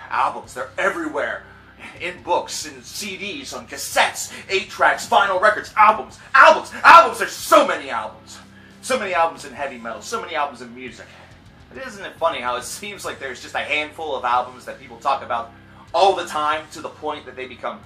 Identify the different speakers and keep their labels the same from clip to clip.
Speaker 1: albums, they're everywhere. In books, in CDs, on cassettes, 8-tracks, vinyl records, albums. There's so many albums. So many albums in heavy metal, so many albums in music. But isn't it funny how it seems like there's just a handful of albums that people talk about all the time to the point that they become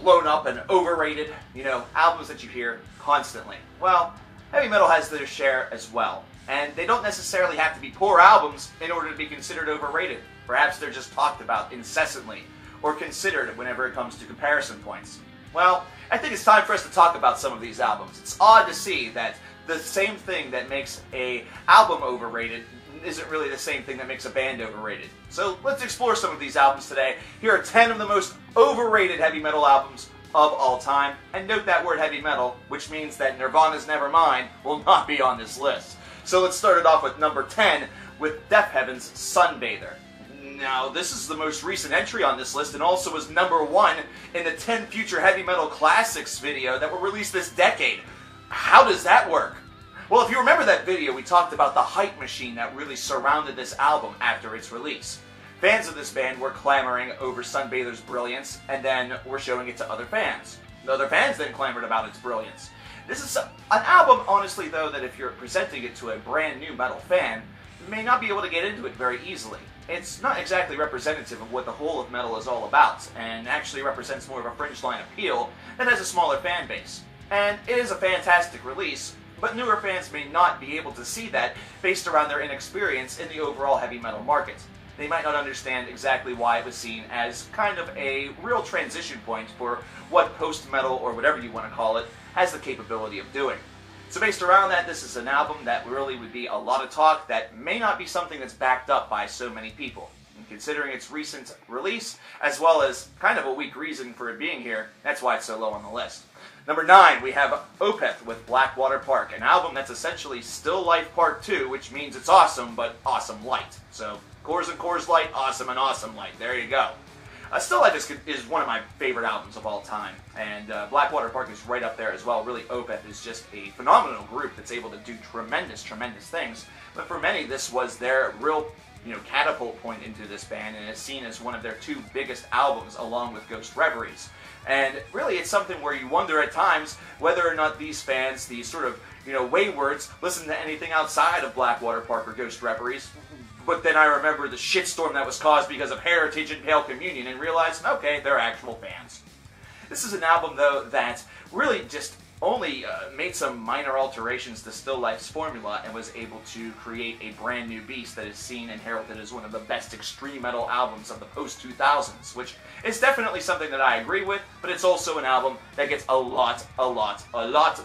Speaker 1: blown up and overrated? You know, albums that you hear constantly. Well, heavy metal has their share as well. And they don't necessarily have to be poor albums in order to be considered overrated. Perhaps they're just talked about incessantly, or considered whenever it comes to comparison points. Well, I think it's time for us to talk about some of these albums. It's odd to see that the same thing that makes an album overrated isn't really the same thing that makes a band overrated. So let's explore some of these albums today. Here are 10 of the most overrated heavy metal albums of all time. And note that word heavy metal, which means that Nirvana's Nevermind will not be on this list. So let's start it off with number 10 with Deafheaven's Sunbather. Now, this is the most recent entry on this list and also was number 1 in the 10 Future Heavy Metal Classics video that were released this decade. How does that work? Well, if you remember that video, we talked about the hype machine that really surrounded this album after its release. Fans of this band were clamoring over Sunbather's brilliance, and then were showing it to other fans. The other fans then clamored about its brilliance. This is an album, honestly, though, that if you're presenting it to a brand new metal fan, you may not be able to get into it very easily. It's not exactly representative of what the whole of metal is all about, and actually represents more of a fringe line appeal that has a smaller fan base. And it is a fantastic release, but newer fans may not be able to see that based around their inexperience in the overall heavy metal market. They might not understand exactly why it was seen as kind of a real transition point for what post-metal, or whatever you want to call it, has the capability of doing. So based around that, this is an album that really would be a lot of talk that may not be something that's backed up by so many people. And considering its recent release, as well as kind of a weak reason for it being here, that's why it's so low on the list. Number 9, we have Opeth with Blackwater Park, an album that's essentially Still Life Part 2, which means it's awesome, but awesome light. So, Coors and Coors Light, awesome and awesome light. There you go. Still Life is one of my favorite albums of all time, and Blackwater Park is right up there as well. Really, Opeth is just a phenomenal group that's able to do tremendous, tremendous things. But for many, this was their real, catapult point into this band, and is seen as one of their 2 biggest albums, along with Ghost Reveries. And really, it's something where you wonder at times whether or not these fans, these sort of, waywards, listen to anything outside of Blackwater Park or Ghost Reveries. But then I remember the shitstorm that was caused because of Heritage and Pale Communion and realized, okay, they're actual fans. This is an album, though, that really just only made some minor alterations to Still Life's formula and was able to create a brand new beast that is seen and heralded as one of the best extreme metal albums of the post-2000s, which is definitely something that I agree with, but it's also an album that gets a lot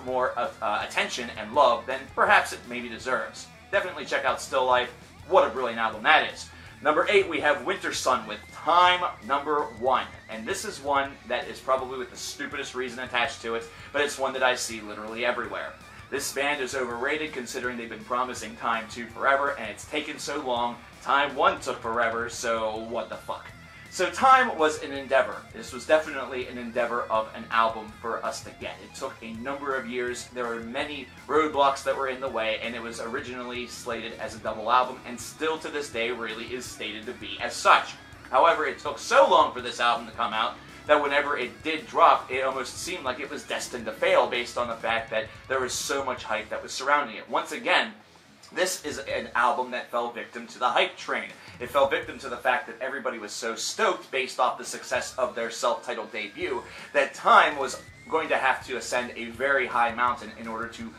Speaker 1: more attention and love than perhaps it maybe deserves. Definitely check out Still Life. What a brilliant album that is. Number 8, we have Wintersun with Time Number 1. And this is one that is probably with the stupidest reason attached to it, but it's one that I see literally everywhere. This band is overrated considering they've been promising Time 2 forever, and it's taken so long. Time 1 took forever, so what the fuck. So Time was an endeavor. This was definitely an endeavor of an album for us to get. It took a number of years. There were many roadblocks that were in the way, and it was originally slated as a double album, and still to this day really is stated to be as such. However, it took so long for this album to come out that whenever it did drop, it almost seemed like it was destined to fail based on the fact that there was so much hype that was surrounding it. Once again, this is an album that fell victim to the hype train. It fell victim to the fact that everybody was so stoked based off the success of their self-titled debut that Time was going to have to ascend a very high mountain in order to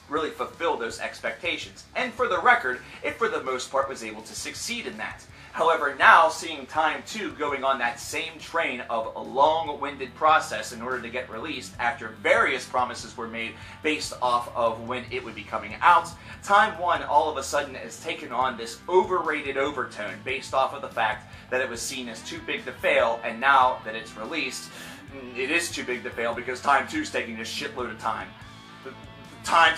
Speaker 1: really fulfill those expectations. And for the record, it for the most part was able to succeed in that. However, now seeing Time 2 going on that same train of a long-winded process in order to get released after various promises were made based off of when it would be coming out, Time 1 all of a sudden has taken on this overrated overtone based off of the fact that it was seen as too big to fail, and now that it's released, it is too big to fail because Time 2 is taking a shitload of time. Time.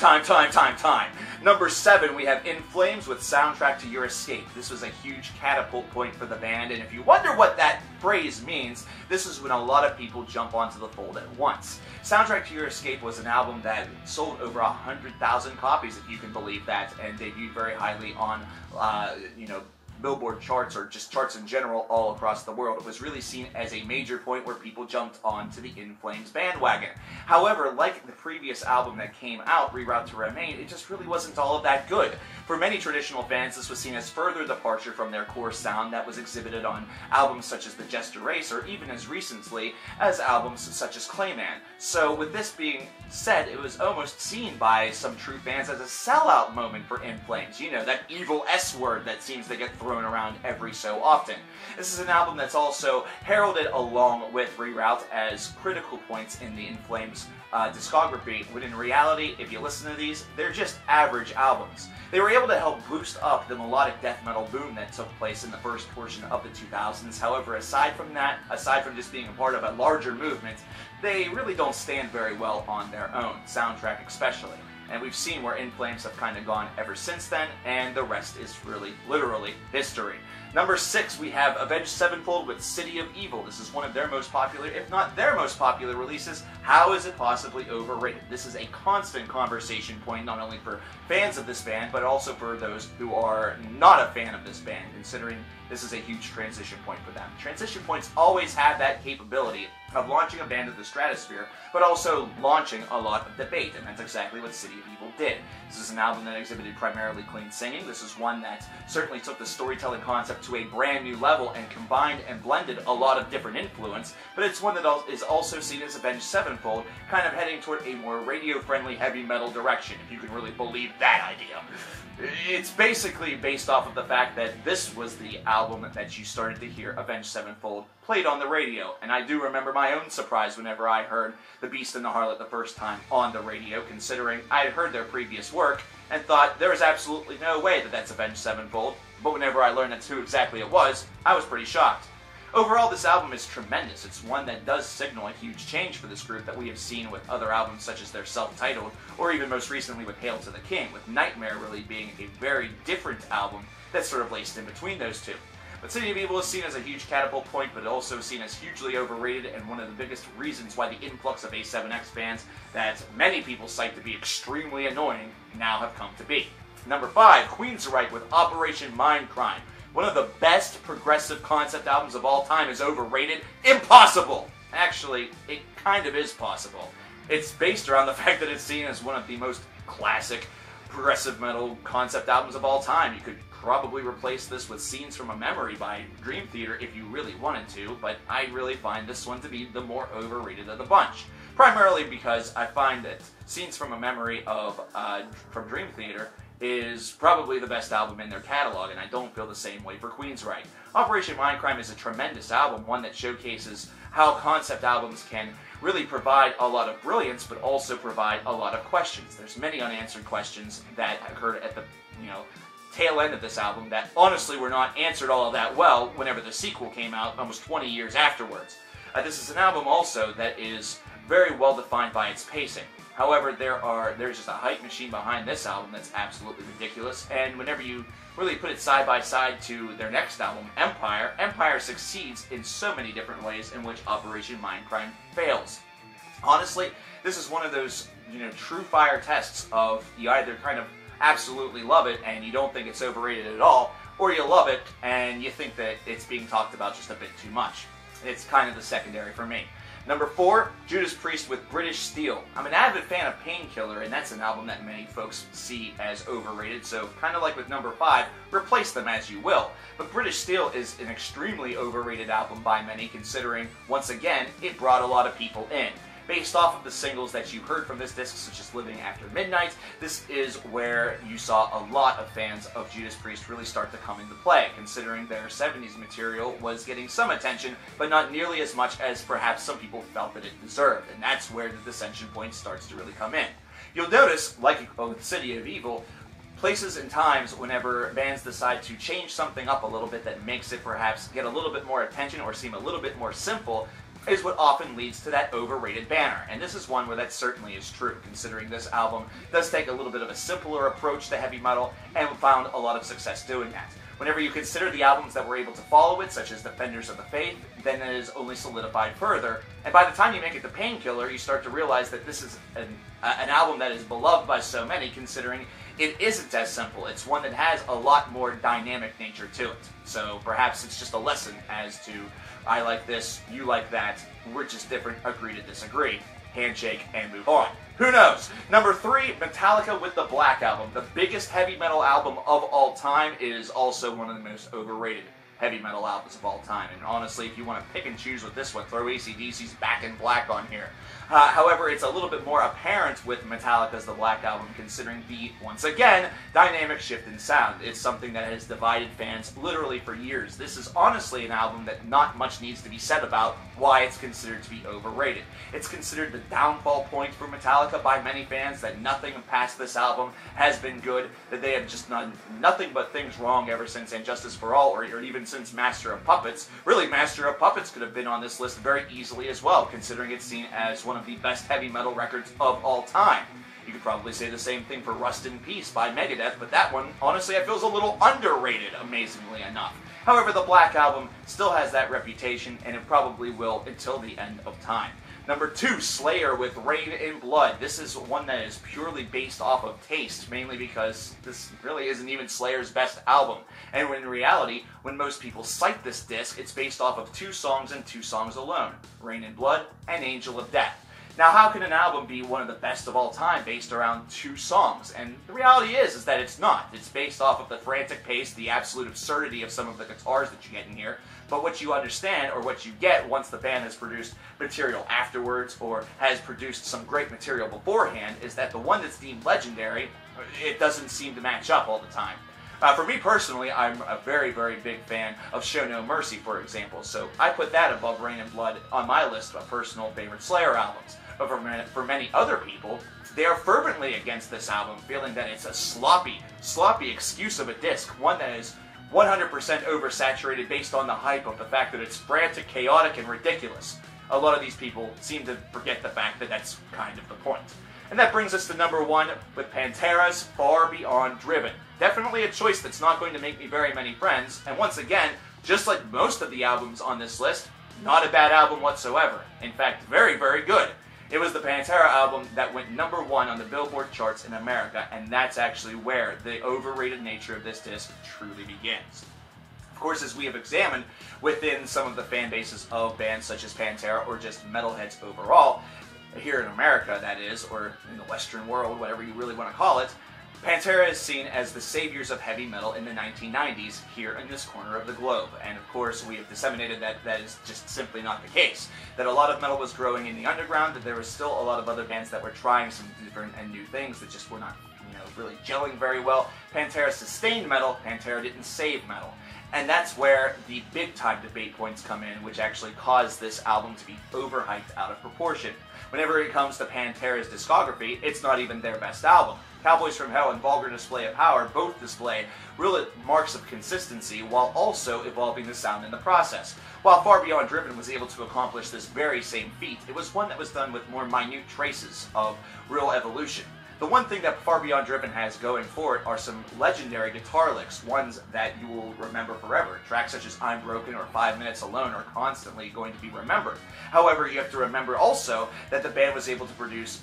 Speaker 1: Number 7, we have In Flames with Soundtrack to Your Escape. This was a huge catapult point for the band, and if you wonder what that phrase means, this is when a lot of people jump onto the fold at once. Soundtrack to Your Escape was an album that sold over 100,000 copies, if you can believe that, and debuted very highly on, Billboard charts or just charts in general all across the world. It was really seen as a major point where people jumped onto the In Flames bandwagon. However, like the previous album that came out, Reroute to Remain, it just really wasn't all of that good. For many traditional fans, this was seen as further departure from their core sound that was exhibited on albums such as The Jester Race, or even as recently as albums such as Clayman. So with this being said, it was almost seen by some true fans as a sellout moment for In Flames. You know, that evil S word that seems to get thrown around every so often. This is an album that's also heralded along with Reroute as critical points in the In Flames discography, when in reality, if you listen to these, they're just average albums. They were able to help boost up the melodic death metal boom that took place in the first portion of the 2000s. However, aside from that, aside from just being a part of a larger movement, they really don't stand very well on their own, soundtrack especially. And we've seen where In Flames have kind of gone ever since then, and the rest is really, literally, history. Number 6, we have Avenged Sevenfold with City of Evil. This is one of their most popular, if not their most popular releases. How is it possibly overrated? This is a constant conversation point, not only for fans of this band, but also for those who are not a fan of this band, considering this is a huge transition point for them. Transition points always have that capability of launching a band to the stratosphere, but also launching a lot of debate, and that's exactly what City of Evil did. This is an album that exhibited primarily clean singing. This is one that certainly took the storytelling concept to a brand new level and combined and blended a lot of different influence, but it's one that is also seen as Avenged Sevenfold, kind of heading toward a more radio-friendly heavy metal direction, if you can really believe that idea. It's basically based off of the fact that this was the album that you started to hear Avenged Sevenfold played on the radio, and I do remember my own surprise whenever I heard The Beast and the Harlot the first time on the radio, considering I had heard their previous work and thought there was absolutely no way that that's Avenged Sevenfold, but whenever I learned that's who exactly it was, I was pretty shocked. Overall, this album is tremendous. It's one that does signal a huge change for this group that we have seen with other albums such as their self-titled, or even most recently with Hail to the King, with Nightmare really being a very different album that's sort of laced in between those two. But City of Evil is seen as a huge catapult point, but also seen as hugely overrated, and one of the biggest reasons why the influx of A7X fans that many people cite to be extremely annoying now have come to be. Number 5, Queensryche with Operation Mindcrime. One of the best progressive concept albums of all time is overrated? Impossible! Actually, it kind of is possible. It's based around the fact that it's seen as one of the most classic progressive metal concept albums of all time. You could probably replace this with Scenes from a Memory by Dream Theater if you really wanted to, but I really find this one to be the more overrated of the bunch. Primarily because I find that Scenes from a Memory from Dream Theater is probably the best album in their catalog, and I don't feel the same way for Queensryche. Operation Mindcrime is a tremendous album, one that showcases how concept albums can really provide a lot of brilliance, but also provide a lot of questions. There's many unanswered questions that occurred at the, tail end of this album that honestly were not answered all that well whenever the sequel came out almost 20 years afterwards. This is an album also that is very well defined by its pacing. However, there's just a hype machine behind this album that's absolutely ridiculous, and whenever you really put it side by side to their next album, Empire succeeds in so many different ways in which Operation Mindcrime fails. Honestly, this is one of those, true fire tests of you either kind of absolutely love it and you don't think it's overrated at all, or you love it and you think that it's being talked about just a bit too much. It's kind of the secondary for me. Number 4, Judas Priest with British Steel. I'm an avid fan of Painkiller, and that's an album that many folks see as overrated, so kind of like with number 5, replace them as you will. But British Steel is an extremely overrated album by many, considering, once again, it brought a lot of people in. Based off of the singles that you heard from this disc, such as Living After Midnight, this is where you saw a lot of fans of Judas Priest really start to come into play, considering their 70s material was getting some attention, but not nearly as much as perhaps some people felt that it deserved, and that's where the dissension point starts to really come in. You'll notice, like with City of Evil, places and times whenever bands decide to change something up a little bit that makes it perhaps get a little bit more attention or seem a little bit more simple, is what often leads to that overrated banner. And this is one where that certainly is true, considering this album does take a little bit of a simpler approach to heavy metal and found a lot of success doing that. Whenever you consider the albums that were able to follow it, such as Defenders of the Faith, then it is only solidified further. And by the time you make it to Painkiller, you start to realize that this is an album that is beloved by so many, considering it isn't as simple. It's one that has a lot more dynamic nature to it. So perhaps it's just a lesson as to, I like this, you like that, we're just different, agree to disagree. Handshake and move on. Who knows? Number 3, Metallica with the Black Album. The biggest heavy metal album of all time. It is also one of the most overrated heavy metal albums of all time. And honestly, if you want to pick and choose with this one, throw AC/DC's Back in Black on here. However, it's a little bit more apparent with Metallica's The Black Album, considering the, once again, dynamic shift in sound. It's something that has divided fans literally for years. This is honestly an album that not much needs to be said about why it's considered to be overrated. It's considered the downfall point for Metallica by many fans, that nothing past this album has been good, that they have just done nothing but things wrong ever since And Justice for All, or even since Master of Puppets. Really, Master of Puppets could have been on this list very easily as well, considering it's seen as one of the best heavy metal records of all time. You could probably say the same thing for Rust in Peace by Megadeth, but that one, honestly, I feel is a little underrated, amazingly enough. However, the Black Album still has that reputation, and it probably will until the end of time. Number 2, Slayer with Rain in Blood. This is one that is purely based off of taste, mainly because this really isn't even Slayer's best album. And when in reality, when most people cite this disc, it's based off of 2 songs and 2 songs alone, Rain in Blood and Angel of Death. Now, how can an album be one of the best of all time based around 2 songs? And the reality is that it's not. It's based off of the frantic pace, the absolute absurdity of some of the guitars that you get in here. But what you understand, or what you get once the band has produced material afterwards, or has produced some great material beforehand, is that the one that's deemed legendary, it doesn't seem to match up all the time. For me personally, I'm a very, very big fan of Show No Mercy, for example, so I put that above Rain in Blood on my list of personal favorite Slayer albums. But for many other people, they are fervently against this album, feeling that it's a sloppy excuse of a disc, one that is 100% oversaturated based on the hype of the fact that it's frantic, chaotic, and ridiculous. A lot of these people seem to forget the fact that that's kind of the point. And that brings us to number 1 with Pantera's Far Beyond Driven. Definitely a choice that's not going to make me very many friends, and once again, just like most of the albums on this list, not a bad album whatsoever. In fact, very, very good. It was the Pantera album that went number 1 on the Billboard charts in America, and that's actually where the overrated nature of this disc truly begins. Of course, as we have examined within some of the fan bases of bands such as Pantera, or just metalheads overall, here in America that is, or in the Western world, whatever you really want to call it, Pantera is seen as the saviors of heavy metal in the 1990s here in this corner of the globe. And of course, we have disseminated that that is just simply not the case. That a lot of metal was growing in the underground, that there was still a lot of other bands that were trying some different and new things that just were not, really gelling very well. Pantera sustained metal, Pantera didn't save metal. And that's where the big-time debate points come in, which actually caused this album to be overhyped out of proportion. Whenever it comes to Pantera's discography, it's not even their best album. Cowboys from Hell and Vulgar Display of Power both display real marks of consistency while also evolving the sound in the process. While Far Beyond Driven was able to accomplish this very same feat, it was one that was done with more minute traces of real evolution. The one thing that Far Beyond Driven has going for it are some legendary guitar licks, ones that you will remember forever. Tracks such as I'm Broken or 5 Minutes Alone are constantly going to be remembered. However, you have to remember also that the band was able to produce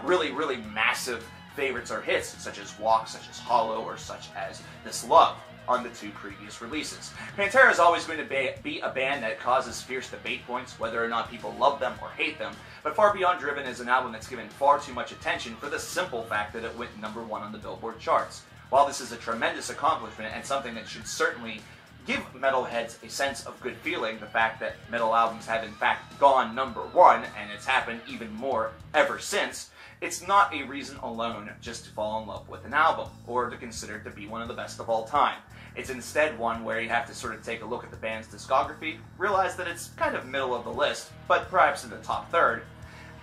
Speaker 1: really, really massive favorites or hits, such as Walk, such as Hollow, or such as This Love, on the 2 previous releases. Pantera is always going to be a band that causes fierce debate points, whether or not people love them or hate them, but Far Beyond Driven is an album that's given far too much attention for the simple fact that it went number 1 on the Billboard charts. While this is a tremendous accomplishment and something that should certainly give metalheads a sense of good feeling, the fact that metal albums have in fact gone number 1, and it's happened even more ever since, it's not a reason alone just to fall in love with an album, or to consider it to be one of the best of all time. It's instead one where you have to sort of take a look at the band's discography, realize that it's kind of middle of the list, but perhaps in the top third.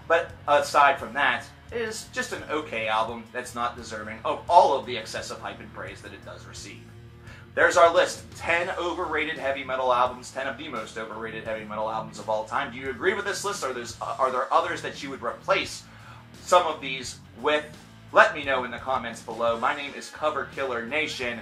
Speaker 1: But aside from that, it is just an okay album that's not deserving of all of the excessive hype and praise that it does receive. There's our list. 10 overrated heavy metal albums, 10 of the most overrated heavy metal albums of all time. Do you agree with this list? Are there others that you would replace some of these with? Let me know in the comments below. My name is coverkillernation,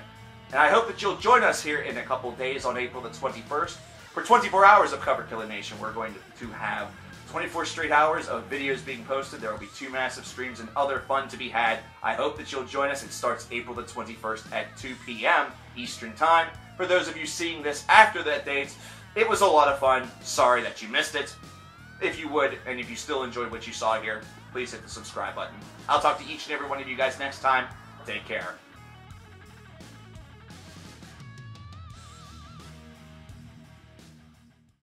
Speaker 1: and I hope that you'll join us here in a couple days on April the 21st. For 24 hours of Cover Killer Nation, we're going to have 24 straight hours of videos being posted. There will be 2 massive streams and other fun to be had. I hope that you'll join us. It starts April the 21st at 2 p.m. Eastern Time. For those of you seeing this after that date, it was a lot of fun. Sorry that you missed it. If you would, and if you still enjoyed what you saw here, please hit the subscribe button. I'll talk to each and every one of you guys next time. Take care.